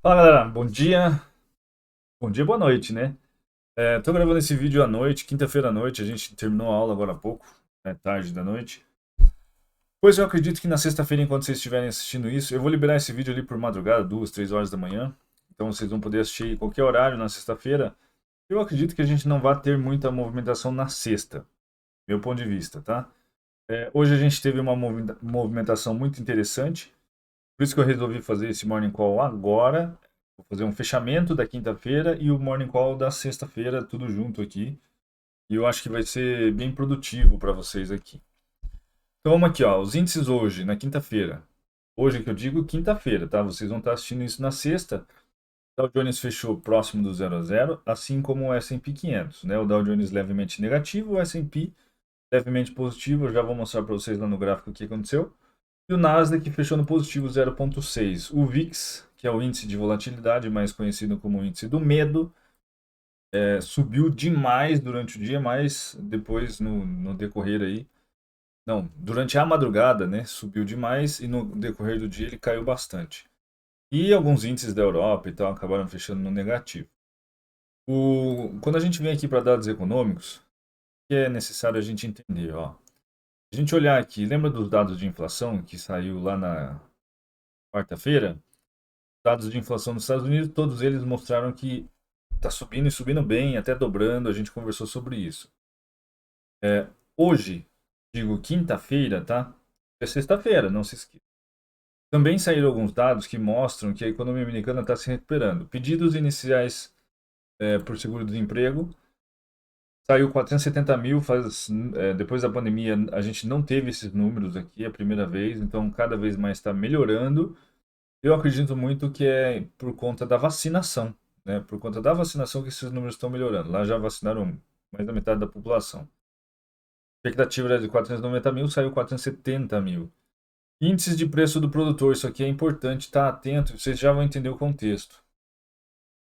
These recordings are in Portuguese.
Fala galera, bom dia. Bom dia, boa noite, né? Tô gravando esse vídeo à noite, quinta-feira à noite, a gente terminou a aula agora há pouco, tarde da noite. Pois eu acredito que na sexta-feira, enquanto vocês estiverem assistindo isso, eu vou liberar esse vídeo ali por madrugada, 2, 3 horas da manhã. Então vocês vão poder assistir em qualquer horário na sexta-feira. Eu acredito que a gente não vai ter muita movimentação na sexta, meu ponto de vista, tá? Hoje a gente teve uma movimentação muito interessante, por isso que eu resolvi fazer esse morning call agora. Vou fazer um fechamento da quinta-feira e o morning call da sexta-feira, tudo junto aqui. E eu acho que vai ser bem produtivo para vocês aqui. Então vamos aqui, ó, os índices hoje, na quinta-feira. Hoje que eu digo quinta-feira, tá? Vocês vão estar assistindo isso na sexta. O Dow Jones fechou próximo do 0 a 0, assim como o S&P 500, né? O Dow Jones levemente negativo, o S&P levemente positivo. Eu já vou mostrar para vocês lá no gráfico o que aconteceu. E o Nasdaq fechou no positivo 0,6. O VIX, que é o índice de volatilidade, mais conhecido como índice do medo, subiu demais durante o dia, mas depois no decorrer aí, não, durante a madrugada, né, subiu demais e no decorrer do dia ele caiu bastante. E alguns índices da Europa e tal acabaram fechando no negativo. Quando a gente vem aqui para dados econômicos, o que é necessário a gente entender, ó. A gente olhar aqui, lembra dos dados de inflação que saiu lá na quarta-feira? Dados de inflação nos Estados Unidos, todos eles mostraram que está subindo e subindo bem, até dobrando. A gente conversou sobre isso. Hoje, digo quinta-feira, tá? É sexta-feira, não se esqueça. Também saíram alguns dados que mostram que a economia americana está se recuperando. Pedidos iniciais por seguro-desemprego saiu 470 mil. Depois da pandemia, a gente não teve esses números aqui, é a primeira vez, então cada vez mais está melhorando. Eu acredito muito que é por conta da vacinação, né? Por conta da vacinação que esses números estão melhorando. Lá já vacinaram mais da metade da população. A expectativa era de 490 mil, saiu 470 mil. Índices de preço do produtor, isso aqui é importante estar atento, vocês já vão entender o contexto.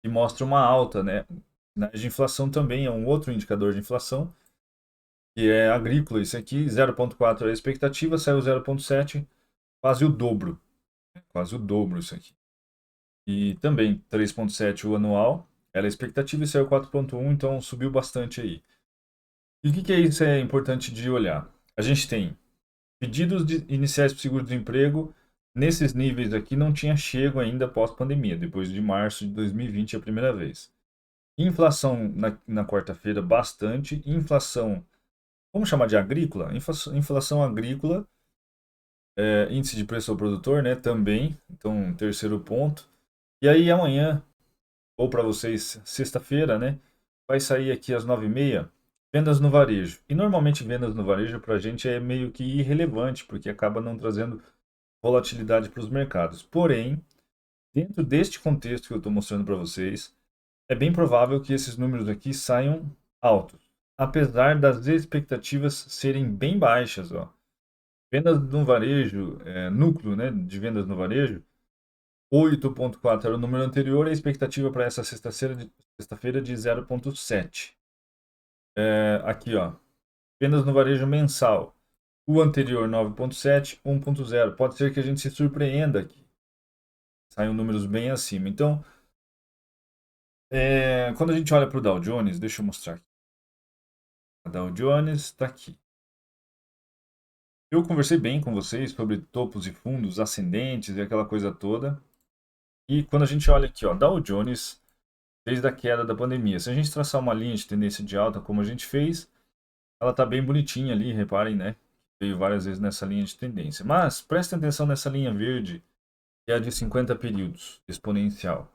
E mostra uma alta, né? Sinais de inflação também é um outro indicador de inflação, que é agrícola. Isso aqui, 0,4 é a expectativa, saiu 0,7, quase o dobro. Quase o dobro isso aqui. E também 3,7 o anual, era a expectativa e saiu 4,1, então subiu bastante aí. E o que, que é isso é importante de olhar? A gente tem pedidos iniciais para seguro-desemprego, nesses níveis aqui não tinha chego ainda pós-pandemia, depois de março de 2020 a primeira vez. Inflação na quarta-feira bastante, inflação, vamos chamar de agrícola? Inflação agrícola, índice de preço ao produtor, né, também, então terceiro ponto. E aí amanhã, ou para vocês, sexta-feira, né? Vai sair aqui às 9h30, vendas no varejo. E normalmente vendas no varejo para a gente é meio que irrelevante, porque acaba não trazendo volatilidade para os mercados. Porém, dentro deste contexto que eu estou mostrando para vocês, é bem provável que esses números aqui saiam altos, apesar das expectativas serem bem baixas. Ó. Vendas no varejo, núcleo, né, de vendas no varejo, 8,4 era o número anterior, e a expectativa para essa sexta-feira de 0,7. Aqui, ó, vendas no varejo mensal. O anterior 9,7, 1,0. Pode ser que a gente se surpreenda aqui. Saiam números bem acima. Então, quando a gente olha para o Dow Jones, deixa eu mostrar aqui. A Dow Jones está aqui. Eu conversei bem com vocês sobre topos e fundos ascendentes e aquela coisa toda. E quando a gente olha aqui, ó, Dow Jones, desde a queda da pandemia, se a gente traçar uma linha de tendência de alta como a gente fez, ela está bem bonitinha ali, reparem, né? Veio várias vezes nessa linha de tendência. Mas prestem atenção nessa linha verde, que é a de 50 períodos, exponencial.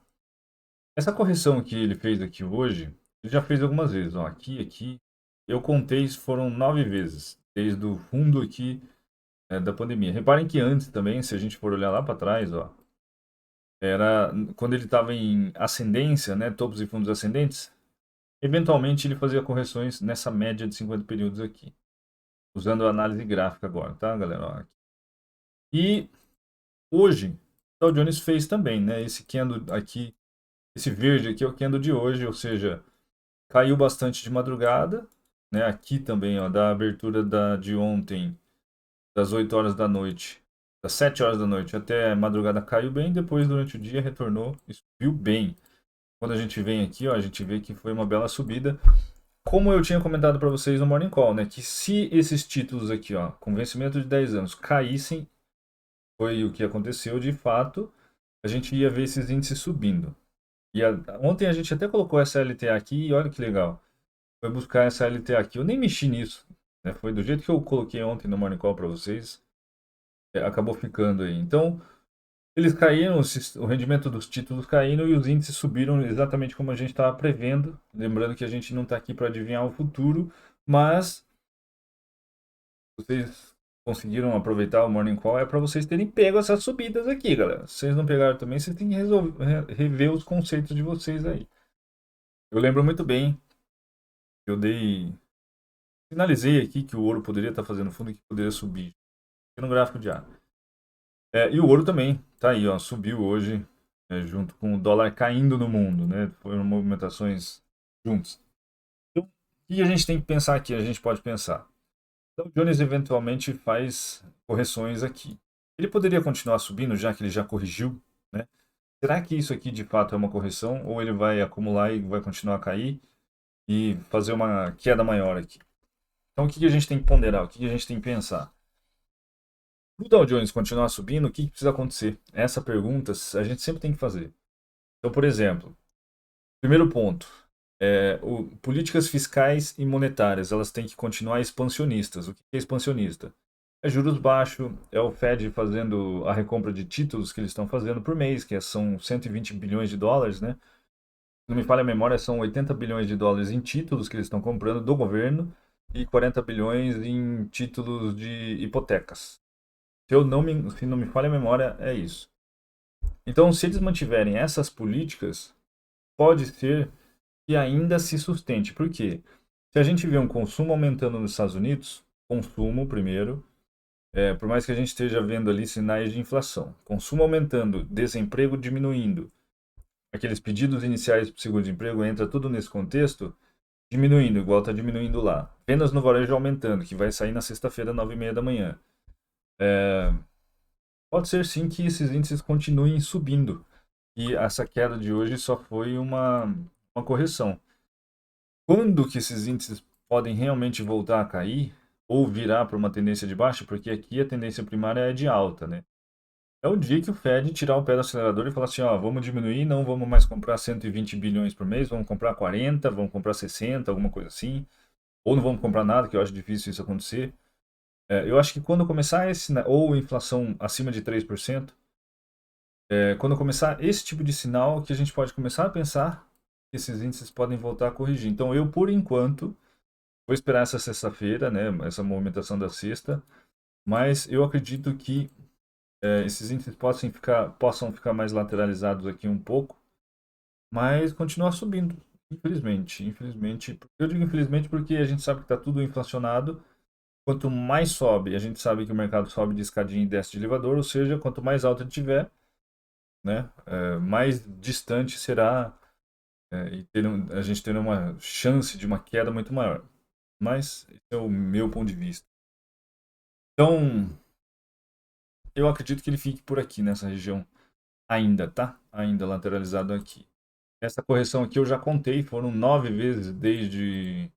Essa correção que ele fez aqui hoje, ele já fez algumas vezes. Ó, aqui. Eu contei, foram 9 vezes, desde o fundo aqui da pandemia. Reparem que antes também, se a gente for olhar lá para trás, ó, era quando ele estava em ascendência, né, topos e fundos ascendentes, eventualmente ele fazia correções nessa média de 50 períodos aqui. Usando a análise gráfica agora, tá, galera? E hoje, o Dow Jones fez também, né? Esse candle aqui, esse verde aqui é o candle de hoje, ou seja, caiu bastante de madrugada, né? Aqui também, ó, da abertura de ontem, das 8 horas da noite, das 7 horas da noite até a madrugada caiu bem, depois durante o dia retornou e subiu bem. Quando a gente vem aqui, ó, a gente vê que foi uma bela subida. Como eu tinha comentado para vocês no Morning Call, né, que se esses títulos aqui, ó, com vencimento de 10 anos, caíssem, foi o que aconteceu de fato, a gente ia ver esses índices subindo. Ontem a gente até colocou essa LTA aqui e olha que legal. Foi buscar essa LTA aqui. Eu nem mexi nisso, né? Foi do jeito que eu coloquei ontem no Morning Call para vocês, acabou ficando aí. Então, eles caíram, o rendimento dos títulos caindo e os índices subiram exatamente como a gente estava prevendo. Lembrando que a gente não está aqui para adivinhar o futuro, mas vocês conseguiram aproveitar o Morning Call é para vocês terem pego essas subidas aqui, galera. Se vocês não pegaram também, vocês têm que rever os conceitos de vocês aí. Eu lembro muito bem, eu finalizei aqui que o ouro poderia estar fazendo fundo e que poderia subir. Aqui no gráfico diário. E o ouro também, tá aí, ó, subiu hoje, junto com o dólar caindo no mundo, né? Foram movimentações juntas. Então, o que a gente tem que pensar aqui? A gente pode pensar. Então, o Jones eventualmente faz correções aqui. Ele poderia continuar subindo, já que ele já corrigiu, né? Será que isso aqui de fato é uma correção ou ele vai acumular e vai continuar a cair e fazer uma queda maior aqui? Então, o que a gente tem que ponderar? O que a gente tem que pensar? Para o Dow Jones continuar subindo, o que precisa acontecer? Essa pergunta a gente sempre tem que fazer. Então, por exemplo, primeiro ponto, políticas fiscais e monetárias, elas têm que continuar expansionistas. O que é expansionista? É juros baixos, é o Fed fazendo a recompra de títulos que eles estão fazendo por mês, são 120 bilhões de dólares, né? Se não me falha a memória, são 80 bilhões de dólares em títulos que eles estão comprando do governo e 40 bilhões em títulos de hipotecas. Se não me falha a memória, é isso. Então, se eles mantiverem essas políticas, pode ser que ainda se sustente. Por quê? Se a gente vê um consumo aumentando nos Estados Unidos, consumo primeiro, por mais que a gente esteja vendo ali sinais de inflação, consumo aumentando, desemprego diminuindo, aqueles pedidos iniciais para o seguro-desemprego, entra tudo nesse contexto, diminuindo, igual está diminuindo lá. Vendas no varejo aumentando, que vai sair na sexta-feira, 9h30 da manhã. Pode ser sim que esses índices continuem subindo. E essa queda de hoje só foi uma correção. Quando que esses índices podem realmente voltar a cair ou virar para uma tendência de baixa? Porque aqui a tendência primária é de alta, né? É o dia que o Fed tirar o pé do acelerador e falar assim, ó, vamos diminuir, não vamos mais comprar 120 bilhões por mês, vamos comprar 40, vamos comprar 60, alguma coisa assim. Ou não vamos comprar nada, que eu acho difícil isso acontecer. Eu acho que quando começar ou inflação acima de 3%, quando começar esse tipo de sinal, que a gente pode começar a pensar que esses índices podem voltar a corrigir. Então, eu, por enquanto, vou esperar essa sexta-feira, né, essa movimentação da sexta, mas eu acredito que esses índices possam ficar mais lateralizados aqui um pouco, mas continuar subindo, infelizmente. Infelizmente, eu digo infelizmente porque a gente sabe que está tudo inflacionado. Quanto mais sobe, a gente sabe que o mercado sobe de escadinha e desce de elevador, ou seja, quanto mais alto ele tiver, né, mais distante será a gente ter uma chance de uma queda muito maior. Mas esse é o meu ponto de vista. Então, eu acredito que ele fique por aqui nessa região ainda, tá? Ainda lateralizado aqui. Essa correção aqui eu já contei, foram 9 vezes desde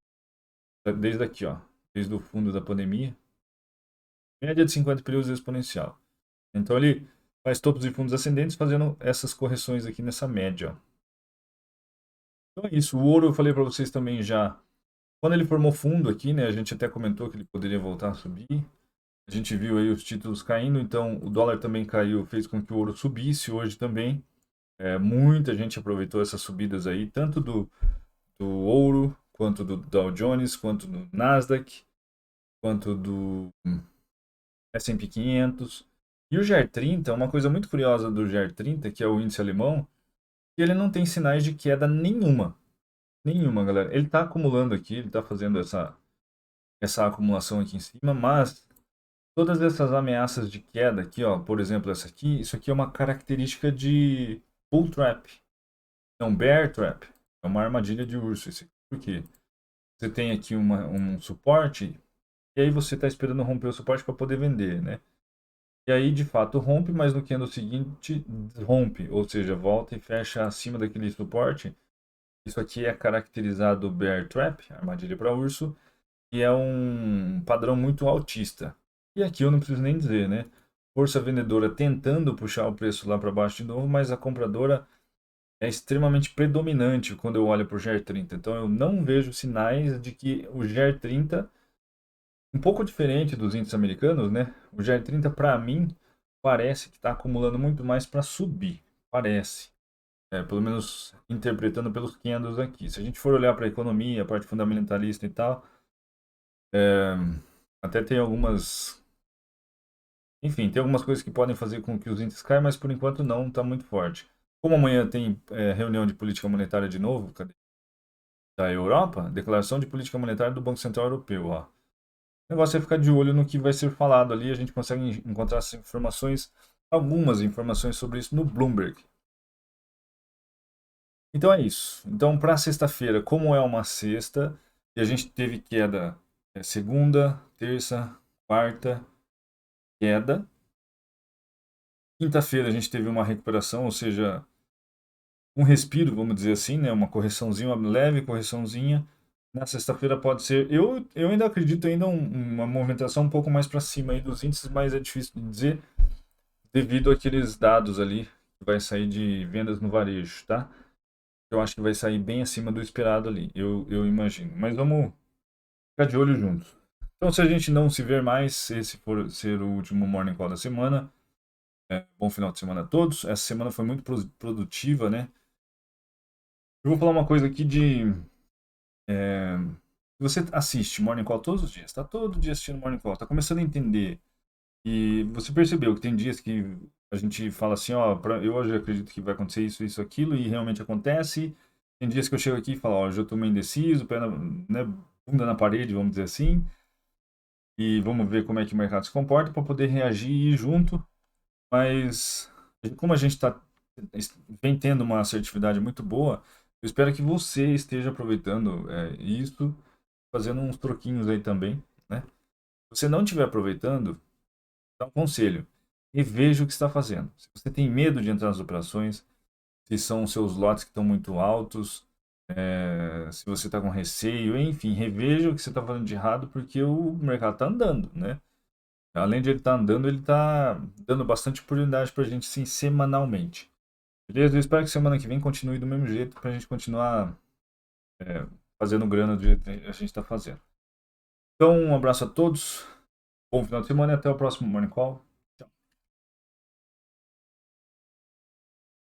aqui, ó, desde o fundo da pandemia. Média de 50 períodos exponencial. Então ele faz topos e fundos ascendentes fazendo essas correções aqui nessa média, ó. Então é isso. O ouro eu falei para vocês também já. Quando ele formou fundo aqui, né, a gente até comentou que ele poderia voltar a subir. A gente viu aí os títulos caindo, então o dólar também caiu, fez com que o ouro subisse hoje também. Muita gente aproveitou essas subidas aí, tanto do ouro, quanto do Dow Jones, quanto do Nasdaq, quanto do S&P 500. E o GER30, uma coisa muito curiosa do GER30, que é o índice alemão, que ele não tem sinais de queda nenhuma. Nenhuma, galera. Ele está acumulando aqui, ele está fazendo essa acumulação aqui em cima, mas todas essas ameaças de queda aqui, ó, por exemplo, essa aqui, isso aqui é uma característica de bull trap. Não, bear trap. É uma armadilha de urso. Por quê? Você tem aqui um suporte e aí você está esperando romper o suporte para poder vender, né? E aí, de fato, rompe, mas no candle seguinte rompe, ou seja, volta e fecha acima daquele suporte. Isso aqui é caracterizado Bear Trap, armadilha para urso, e é um padrão muito altista. E aqui eu não preciso nem dizer, né? Força vendedora tentando puxar o preço lá para baixo de novo, mas a compradora é extremamente predominante quando eu olho para o GER30. Então eu não vejo sinais de que o GER30, um pouco diferente dos índices americanos, né? O GER30 para mim parece que está acumulando muito mais para subir. Parece. Pelo menos interpretando pelos candles aqui. Se a gente for olhar para a economia, a parte fundamentalista e tal, é, até tem algumas. Enfim, tem algumas coisas que podem fazer com que os índices caiam, mas por enquanto não está muito forte. Como amanhã tem reunião de política monetária de novo, cadê? Da Europa, declaração de política monetária do Banco Central Europeu. Ó. O negócio é ficar de olho no que vai ser falado ali. A gente consegue encontrar essas informações, algumas informações sobre isso no Bloomberg. Então é isso. Então, para sexta-feira, como é uma sexta, e a gente teve queda segunda, terça, quarta, queda. Quinta-feira a gente teve uma recuperação, ou seja, um respiro, vamos dizer assim, né? Uma correçãozinha, uma leve correçãozinha. Na sexta-feira pode ser. Eu ainda acredito ainda uma movimentação um pouco mais para cima aí dos índices, mas é difícil de dizer devido àqueles dados ali que vai sair de vendas no varejo, tá? Eu acho que vai sair bem acima do esperado ali, eu imagino. Mas vamos ficar de olho juntos. Então, se a gente não se ver mais, esse for ser o último Morning Call da semana, bom final de semana a todos. Essa semana foi muito produtiva, né? Eu vou falar uma coisa aqui de. É, você assiste Morning Call todos os dias, está todo dia assistindo Morning Call, está começando a entender. E você percebeu que tem dias que a gente fala assim, ó, eu hoje acredito que vai acontecer isso, isso, aquilo, e realmente acontece. Tem dias que eu chego aqui e falo, ó, hoje eu estou meio indeciso, pé na, né, bunda na parede, vamos dizer assim. E vamos ver como é que o mercado se comporta para poder reagir e ir junto. Mas como a gente vem tendo uma assertividade muito boa, eu espero que você esteja aproveitando isso, fazendo uns troquinhos aí também, né? Se você não estiver aproveitando, dá um conselho. Reveja o que está fazendo. Se você tem medo de entrar nas operações, se são os seus lotes que estão muito altos, se você está com receio, enfim, reveja o que você está fazendo de errado, porque o mercado está andando, né? Além de ele estar andando, ele está dando bastante oportunidade para a gente, sim, semanalmente. Beleza? Eu espero que semana que vem continue do mesmo jeito para a gente continuar fazendo grana do jeito que a gente está fazendo. Então, um abraço a todos, bom final de semana e até o próximo Morning Call.